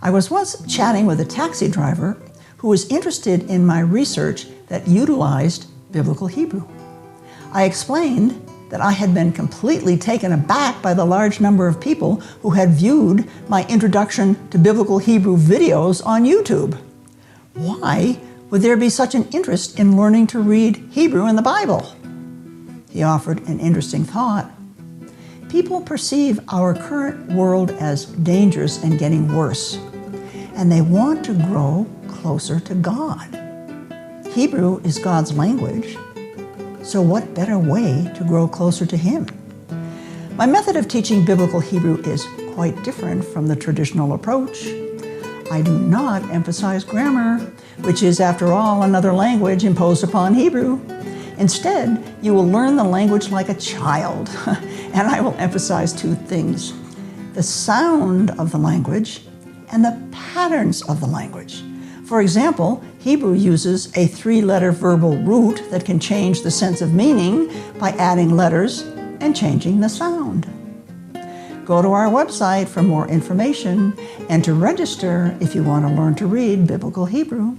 I was once chatting with a taxi driver who was interested in my research that utilized Biblical Hebrew. I explained that I had been completely taken aback by the large number of people who had viewed my introduction to Biblical Hebrew videos on YouTube. Why would there be such an interest in learning to read Hebrew in the Bible? He offered an interesting thought. People perceive our current world as dangerous and getting worse, and they want to grow closer to God. Hebrew is God's language, so what better way to grow closer to Him? My method of teaching Biblical Hebrew is quite different from the traditional approach. I do not emphasize grammar, which is, after all, another language imposed upon Hebrew. Instead, you will learn the language like a child, and I will emphasize two things: the sound of the language and the patterns of the language. For example, Hebrew uses a 3-letter verbal root that can change the sense of meaning by adding letters and changing the sound. Go to our website for more information and to register if you want to learn to read Biblical Hebrew.